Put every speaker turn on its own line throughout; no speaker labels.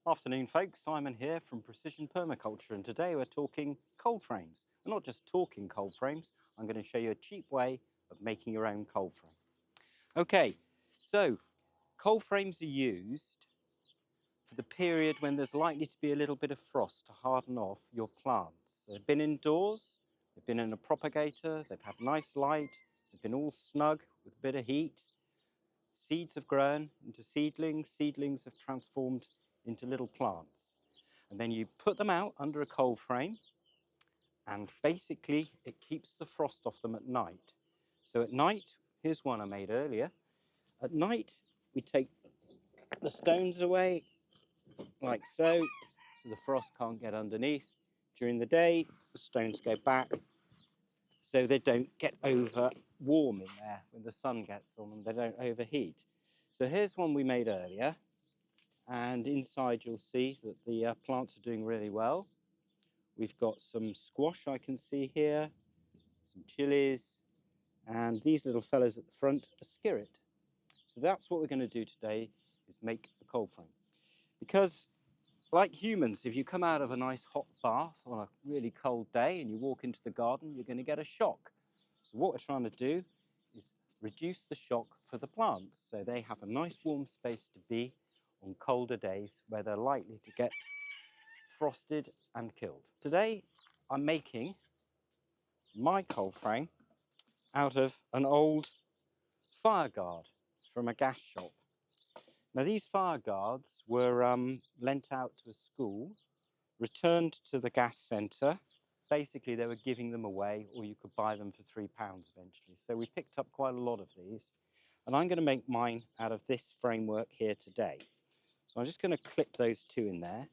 Afternoon folks, Simon here from Precision Permaculture, and today we're talking cold frames. We're not just talking cold frames, I'm going to show you a cheap way of making your own cold frame. Okay, so cold frames are used for the period when there's likely to be a little bit of frost to harden off your plants. They've been indoors, they've been in a propagator, they've had nice light, they've been all snug with a bit of heat. Seeds have grown into seedlings, seedlings have transformed into little plants. And then you put them out under a cold frame, and basically it keeps the frost off them at night. So at night, here's one I made earlier. At night, we take the stones away like so the frost can't get underneath. During the day, the stones go back so they don't get over warm in there when the sun gets on them, they don't overheat. So here's one we made earlier, and inside you'll see that the plants are doing really well. We've got some squash I can see here, some chilies, and these little fellas at the front, a skirret. So that's what we're going to do today, is make a cold frame. Because like humans, if you come out of a nice hot bath on a really cold day and you walk into the garden, you're going to get a shock. So what we're trying to do is reduce the shock for the plants so they have a nice warm space to be on colder days where they're likely to get frosted and killed. Today I'm making my cold frame out of an old fireguard from a gas shop. Now these fireguards were lent out to a school, returned to the gas centre. Basically they were giving them away, or you could buy them for £3 eventually. So we picked up quite a lot of these, and I'm going to make mine out of this framework here today. So I'm just going to clip those two in there.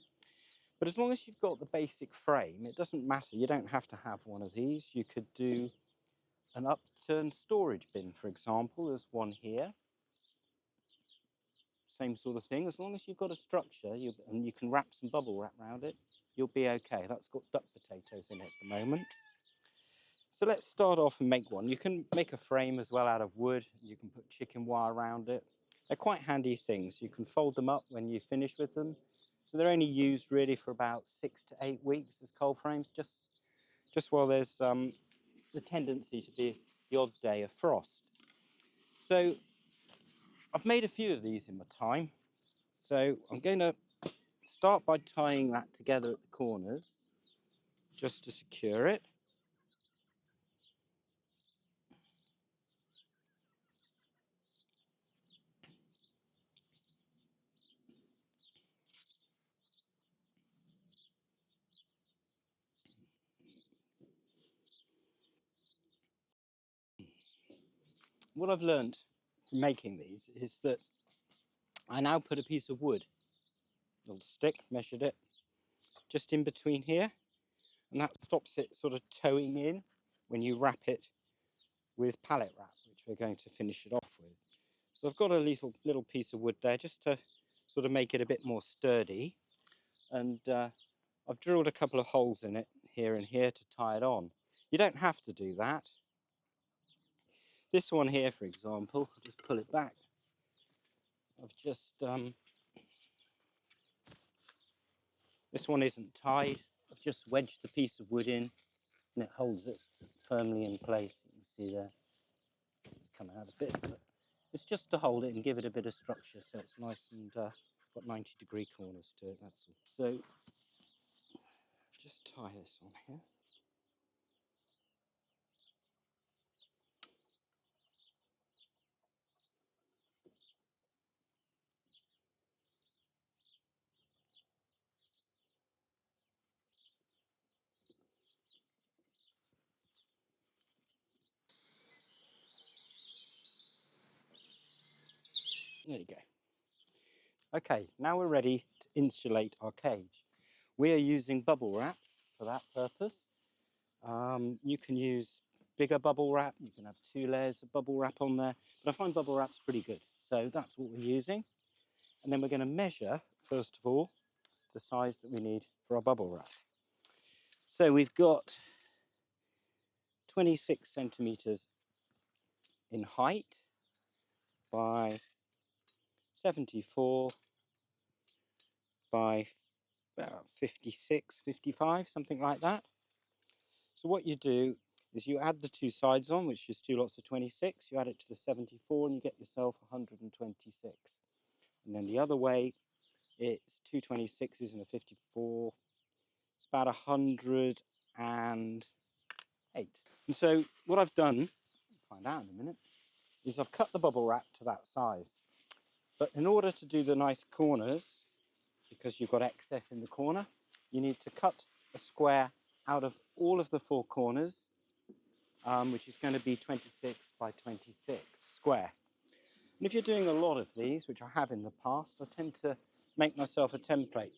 But as long as you've got the basic frame, it doesn't matter. You don't have to have one of these. You could do an upturned storage bin, for example. There's one here. Same sort of thing. As long as you've got a structure and you can wrap some bubble wrap around it, you'll be okay. That's got duck potatoes in it at the moment. So let's start off and make one. You can make a frame as well out of wood. You can put chicken wire around it. They're quite handy things. You can fold them up when you finish with them. So they're only used really for about 6 to 8 weeks as cold frames, just while there's the tendency to be the odd day of frost. So I've made a few of these in my time. So I'm going to start by tying that together at the corners just to secure it. What I've learned from making these is that I now put a piece of wood, a little stick, measured it, just in between here, and that stops it sort of towing in when you wrap it with pallet wrap, which we're going to finish it off with. So I've got a little piece of wood there just to sort of make it a bit more sturdy, and I've drilled a couple of holes in it here and here to tie it on. You don't have to do that. This one here, for example, I'll just pull it back. I've just this one isn't tied. I've just wedged the piece of wood in, and it holds it firmly in place. You can see there, it's come out a bit, but it's just to hold it and give it a bit of structure so it's nice and got 90-degree corners to it, that's all. So just tie this on here. There you go. Okay, now we're ready to insulate our cage. We are using bubble wrap for that purpose. You can use bigger bubble wrap, you can have 2 layers of bubble wrap on there, but I find bubble wrap's pretty good. So that's what we're using. And then we're going to measure, first of all, the size that we need for our bubble wrap. So we've got 26 centimetres in height by 74 by about 56, 55, something like that. So what you do is you add the two sides on, which is 2 lots of 26, you add it to the 74 and you get yourself 126. And then the other way, it's 2 26s and a 54, it's about 108. And so what I've done, I'll find out in a minute, is I've cut the bubble wrap to that size. But in order to do the nice corners, because you've got excess in the corner, you need to cut a square out of all of the 4 corners, which is going to be 26 by 26 square. And if you're doing a lot of these, which I have in the past, I tend to make myself a template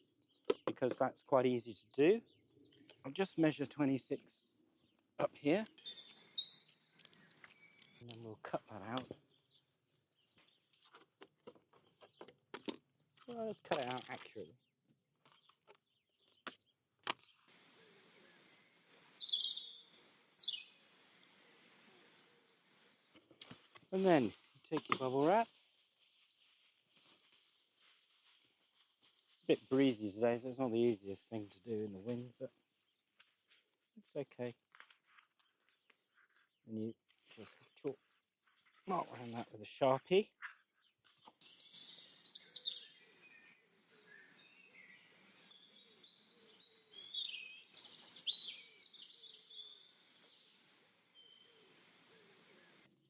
because that's quite easy to do. I'll just measure 26 up here, and then we'll cut that out. Well, let's cut it out accurately. And then you take your bubble wrap. It's a bit breezy today, so it's not the easiest thing to do in the wind, but it's okay. And you just chalk mark around that with a Sharpie.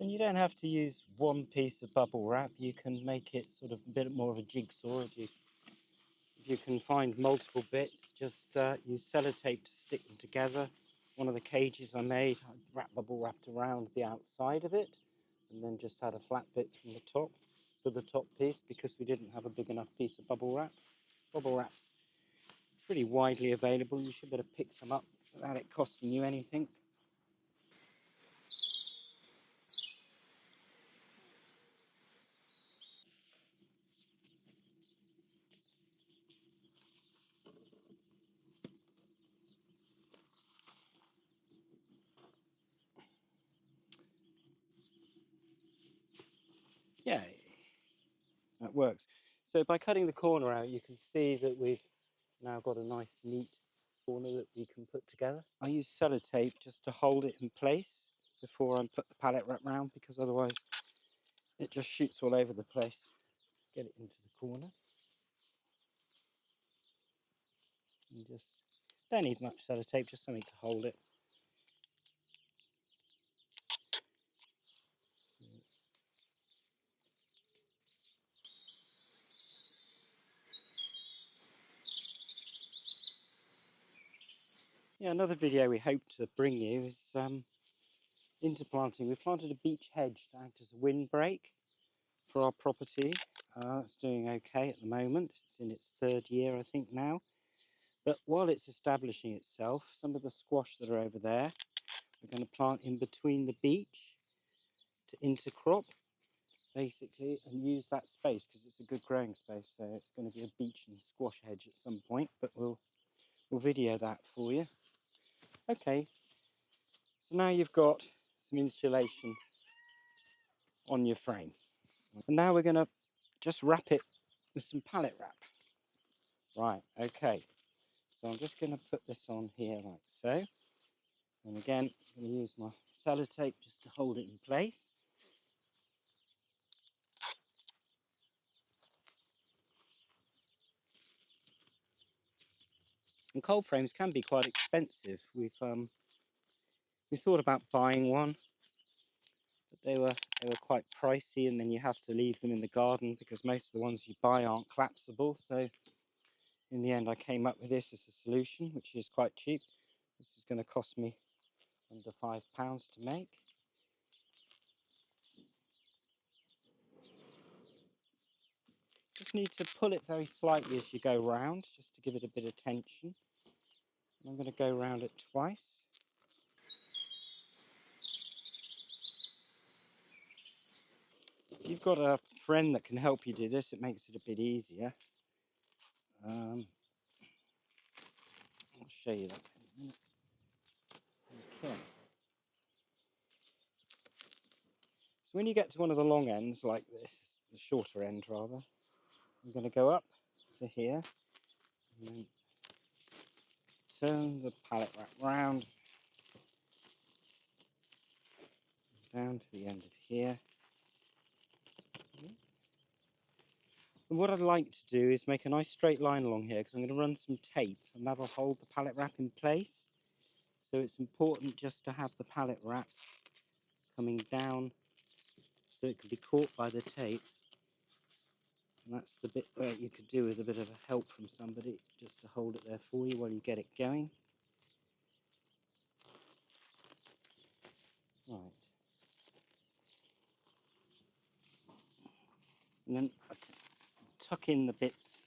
And you don't have to use one piece of bubble wrap, you can make it sort of a bit more of a jigsaw. If you can find multiple bits, just use sellotape to stick them together. One of the cages I made, I bubble wrapped around the outside of it and then just had a flat bit from the top for the top piece because we didn't have a big enough piece of bubble wrap. Bubble wrap's pretty widely available, you should be able to pick some up without it costing you anything. Yeah, that works. So by cutting the corner out, you can see that we've now got a nice neat corner that we can put together. I use sellotape just to hold it in place before I put the pallet wrap round, because otherwise it just shoots all over the place. Get it into the corner. And just don't need much sellotape, just something to hold it. Yeah, another video we hope to bring you is interplanting. We've planted a beech hedge to act as a windbreak for our property. It's doing okay at the moment. It's in its 3rd year, I think, now. But while it's establishing itself, some of the squash that are over there, we're going to plant in between the beech to intercrop, basically, and use that space because it's a good growing space. So it's going to be a beech and squash hedge at some point, but we'll video that for you. Okay, so now you've got some insulation on your frame. And now we're going to just wrap it with some pallet wrap. Right, okay. So I'm just going to put this on here like so. And again, I'm going to use my sellotape just to hold it in place. And cold frames can be quite expensive. We thought about buying one, but they were quite pricey, and then you have to leave them in the garden because most of the ones you buy aren't collapsible. So in the end, I came up with this as a solution, which is quite cheap. This is going to cost me under £5 to make. Just need to pull it very slightly as you go round, just to give it a bit of tension. And I'm going to go round it twice. If you've got a friend that can help you do this, it makes it a bit easier. I'll show you that in a minute. Okay. So when you get to one of the long ends like this, the shorter end rather, I'm going to go up to here And then turn the pallet wrap round down to the end of here. And what I'd like to do is make a nice straight line along here, because I'm going to run some tape and that'll hold the pallet wrap in place. So it's important just to have the pallet wrap coming down so it can be caught by the tape. And that's the bit where you could do with a bit of help from somebody, just to hold it there for you while you get it going. Right. And then I tuck in the bits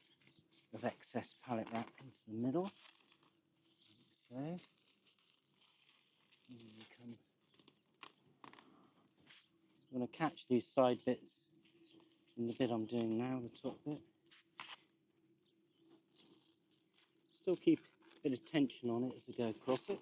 of excess pallet wrap into the middle, like so. And you come. I'm going to catch these side bits in the bit I'm doing now, the top bit. Still keep a bit of tension on it as I go across it.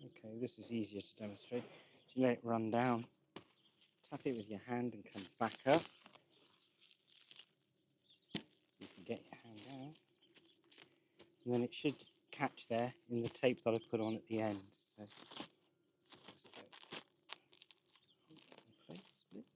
Okay, this is easier to demonstrate. So you let it run down, tap it with your hand and come back up. You can get your hand out. And then it should catch there in the tape that I put on at the end. So just go in place a bit.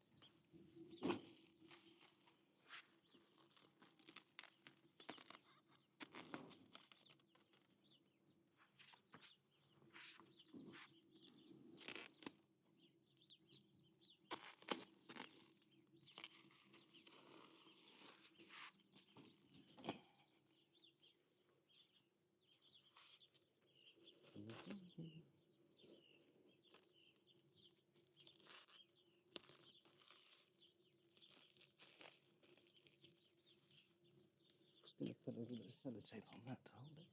Just going to put a little bit of sellotape on that to hold it.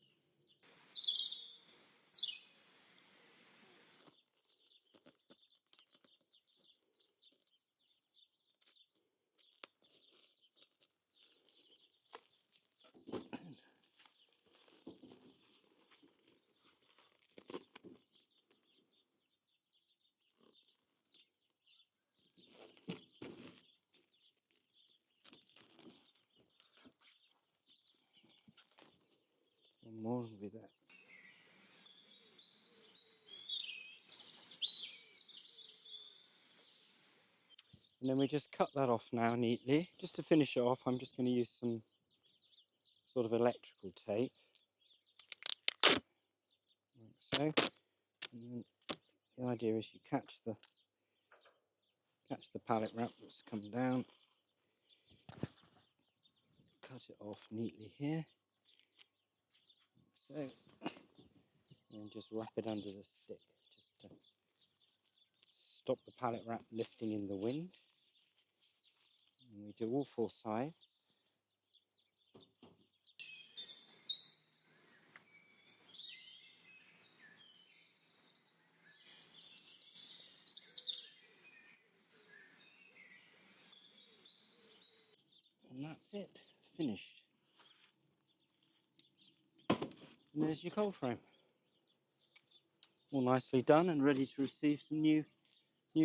One more will be that. And then we just cut that off now neatly. Just to finish it off, I'm just going to use some sort of electrical tape, like so. And then the idea is you catch the pallet wrap that's come down, cut it off neatly here, like so, and then just wrap it under the stick, just to stop the pallet wrap lifting in the wind. And we do all four sides. And that's it, finished. And there's your cold frame. All nicely done and ready to receive some new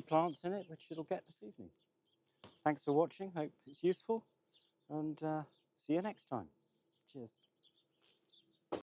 plants in it, which it'll get this evening. Thanks for watching, hope it's useful, and see you next time. Cheers.